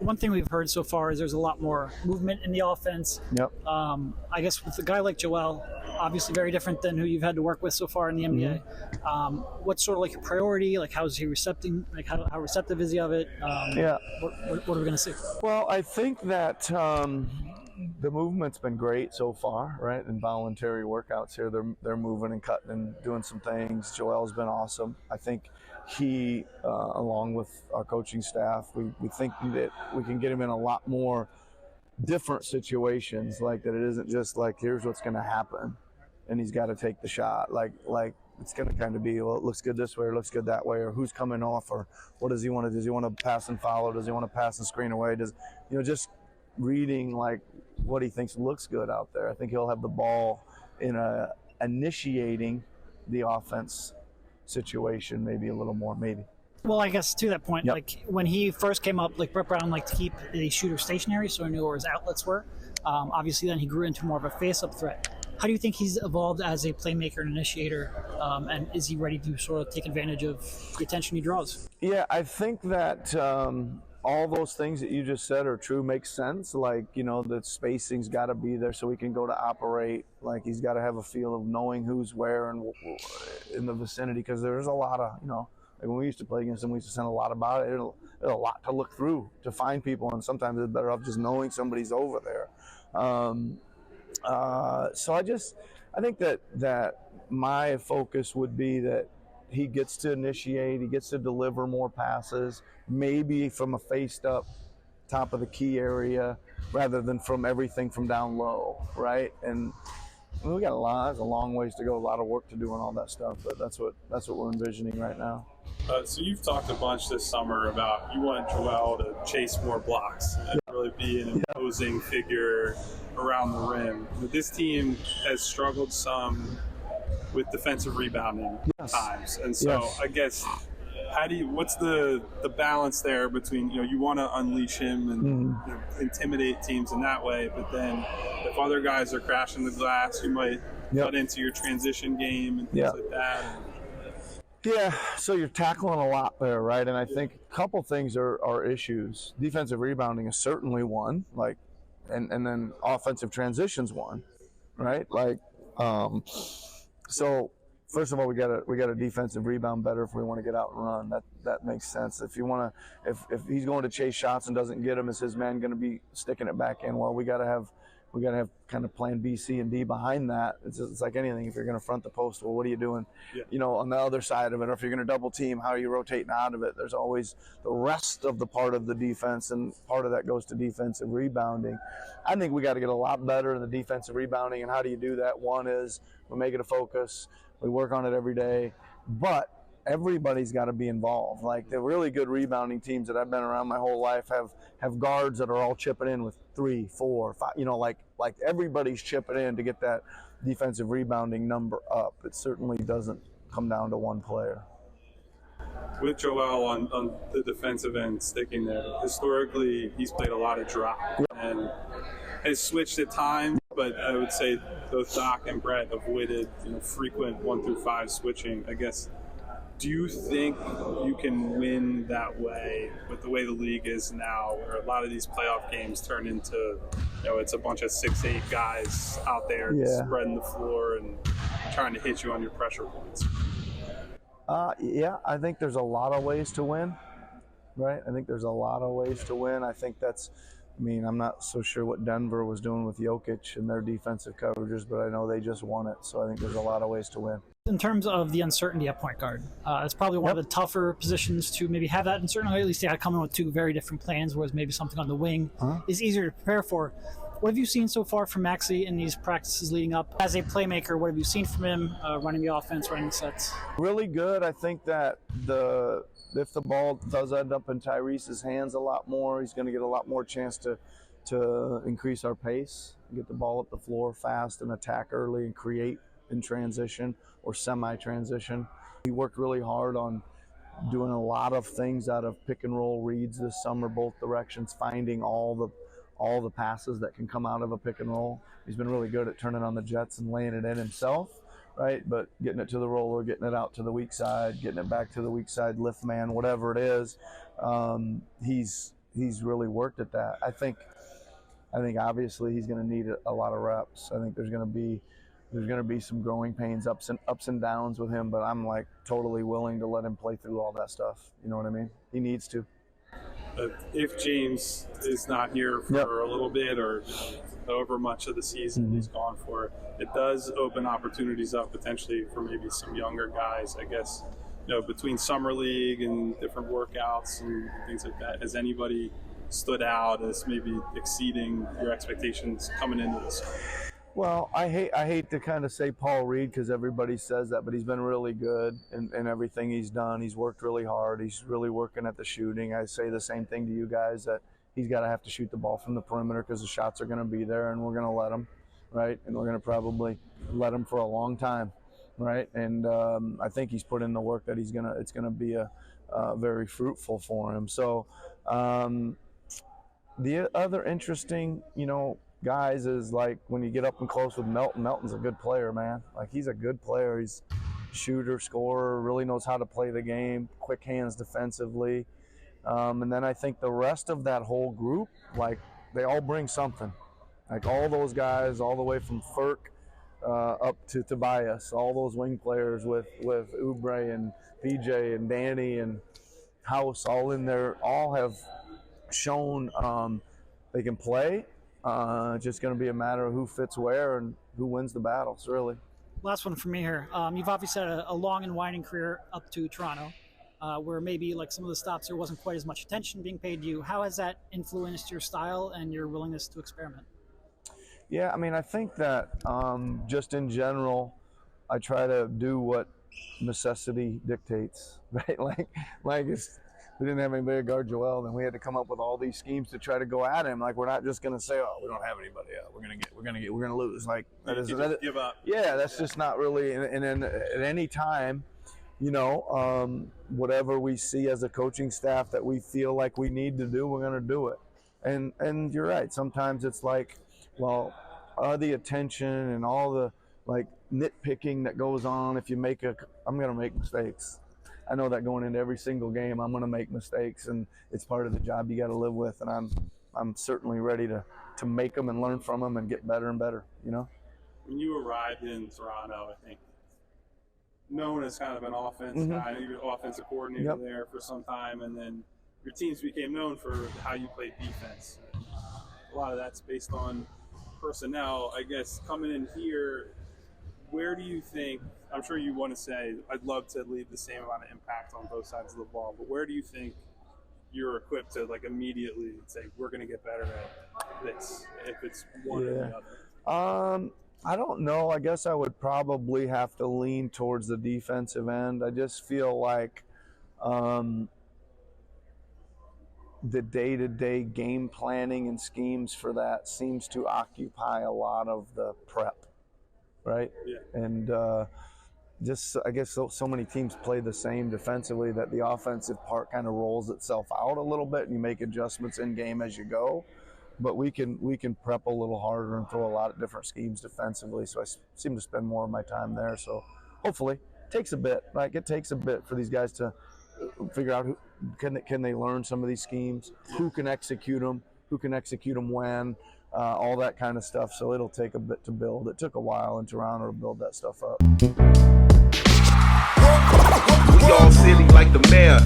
one thing we've heard so far is there's a lot more movement in the offense. Yep. I guess with a guy like Joel, obviously very different than who you've had to work with so far in the NBA. What's sort of like your priority? Like, how is he recepting? Like, how receptive is he of it? What are we going to see? Well, I think that the movement's been great so far, right? Involuntary workouts here, they're moving and cutting and doing some things. Joel's been awesome. I think he, along with our coaching staff, we think that we can get him in a lot more different situations, like that it isn't just like, here's what's going to happen and he's got to take the shot. Like it's going to kind of be, well, it looks good this way or looks good that way, or who's coming off, or what does he want to do? Does he want to pass and follow? Does he want to pass and screen away? Just reading like what he thinks looks good out there. I think he'll have the ball in initiating the offense situation maybe a little more, maybe. Well, I guess to that point, like when he first came up, like Brett Brown liked to keep the shooter stationary so he knew where his outlets were. Obviously then he grew into more of a face-up threat. How do you think he's evolved as a playmaker and initiator, and is he ready to sort of take advantage of the attention he draws? Yeah, I think that all those things that you just said are true, makes sense. Like, the spacing's got to be there so he can go to operate. Like, he's got to have a feel of knowing who's where and in the vicinity, because there's a lot of, like when we used to play against him, we used to send a lot about it. There's a lot to look through to find people, and sometimes it's better off just knowing somebody's over there. So I think that my focus would be that he gets to initiate, he gets to deliver more passes, maybe from a faced up top of the key area rather than from everything from down low, right? And we got there's a long ways to go, a lot of work to do and all that stuff, but that's what we're envisioning right now. So you've talked a bunch this summer about you want Joel to chase more blocks and really be an imposing figure around the rim. But this team has struggled some with defensive rebounding times, and so I guess what's the balance there between you want to unleash him and intimidate teams in that way, but then if other guys are crashing the glass, you might cut into your transition game and things like that. Yeah, so you're tackling a lot there, right? And I think a couple things are issues. Defensive rebounding is certainly one, like, and then offensive transition's one, right? Like, so first of all, we got a defensive rebound better if we want to get out and run. That makes sense. If if he's going to chase shots and doesn't get them, is his man going to be sticking it back in? Well, we got to have kind of plan B, C, and D behind that. It's like anything. If you're going to front the post, well, what are you doing, on the other side of it? Or if you're going to double team, how are you rotating out of it? There's always the rest of the part of the defense, and part of that goes to defensive rebounding. I think we got to get a lot better in the defensive rebounding. And how do you do that? One is we make it a focus. We work on it every day, but everybody's got to be involved. Like the really good rebounding teams that I've been around my whole life have guards that are all chipping in with 3, 4, 5, like everybody's chipping in to get that defensive rebounding number up. It certainly doesn't come down to one player. With Joel on the defensive end sticking there, historically he's played a lot of drop and has switched at times, but I would say both Doc and Brett avoided frequent 1 through 5 switching. I guess, do you think you can win that way with the way the league is now, where a lot of these playoff games turn into, it's a bunch of 6'8" guys out there spreading the floor and trying to hit you on your pressure points? I think there's a lot of ways to win, right? I think there's a lot of ways to win. I think I'm not so sure what Denver was doing with Jokic and their defensive coverages, but I know they just won it, so I think there's a lot of ways to win. In terms of the uncertainty at point guard, it's probably one of the tougher positions to maybe have that uncertainty. At least they had to come in with 2 very different plans, whereas maybe something on the wing is easier to prepare for. What have you seen so far from Maxey in these practices leading up? As a playmaker, what have you seen from him running the offense, running the sets? Really good. I think that if the ball does end up in Tyrese's hands a lot more, he's going to get a lot more chance to increase our pace, get the ball up the floor fast and attack early and create in transition or semi-transition. He worked really hard on doing a lot of things out of pick and roll reads this summer, both directions, finding all the passes that can come out of a pick and roll. He's been really good at turning on the jets and laying it in himself, right? But getting it to the roller, getting it out to the weak side, getting it back to the weak side, lift man, whatever it is. he's really worked at that. I think obviously he's going to need a lot of reps. I think there's going to be some growing pains, ups and downs with him, but I'm like totally willing to let him play through all that stuff. You know what I mean? He needs to. If James is not here for a little bit, or however much of the season he's gone for, it does open opportunities up potentially for maybe some younger guys, I guess. Between summer league and different workouts and things like that, has anybody stood out as maybe exceeding your expectations coming into this? Well, I hate to kind of say Paul Reed because everybody says that, but he's been really good in everything he's done. He's worked really hard. He's really working at the shooting. I say the same thing to you guys, that he's got to have to shoot the ball from the perimeter because the shots are going to be there, and we're going to let him, right? And we're going to probably let him for a long time, right? And I think he's put in the work that it's going to be a very fruitful for him. So the other interesting, guys is like when you get up and close with Melton. Melton's a good player, man. Like, he's a good player. He's shooter, scorer, really knows how to play the game, quick hands defensively. And then I think the rest of that whole group, like, they all bring something. Like, all those guys, all the way from Furk up to Tobias, all those wing players with Oubre and PJ and Danny and House all in there, all have shown they can play. Just going to be a matter of who fits where and who wins the battles, really. Last one for me here. You've obviously had a long and winding career up to Toronto, where maybe like some of the stops there wasn't quite as much attention being paid to you. How has that influenced your style and your willingness to experiment? Yeah, I mean, I think that just in general, I try to do what necessity dictates, right? Like if we didn't have anybody to guard Joel, then we had to come up with all these schemes to try to go at him. Like, we're not just going to say, oh, we don't have anybody. We're going to lose. Like, Give up. Yeah, that's just not really. And then at any time, whatever we see as a coaching staff that we feel like we need to do, we're going to do it. And you're right. Sometimes it's like, well, all the attention and all the like nitpicking that goes on. If you I'm going to make mistakes. I know that going into every single game, I'm going to make mistakes, and it's part of the job you got to live with. And I'm certainly ready to make them and learn from them and get better and better. When you arrived in Toronto, I think known as kind of an offense guy, you were offensive coordinator there for some time, and then your teams became known for how you played defense. A lot of that's based on personnel. I guess coming in here, where do you think? I'm sure you want to say, I'd love to leave the same amount of impact on both sides of the ball, but where do you think you're equipped to like immediately say, we're going to get better at this, if it's one or the other? I don't know. I guess I would probably have to lean towards the defensive end. I just feel like the day-to-day game planning and schemes for that seems to occupy a lot of the prep, right? Yeah. And I guess so many teams play the same defensively that the offensive part kind of rolls itself out a little bit, and you make adjustments in game as you go. But we can prep a little harder and throw a lot of different schemes defensively. So I seem to spend more of my time there. So hopefully, it takes a bit. Like, it takes a bit for these guys to figure out can they learn some of these schemes, who can execute them when. All that kind of stuff. So it'll take a bit to build. It took a while in Toronto to build that stuff up. We all silly like the mayor.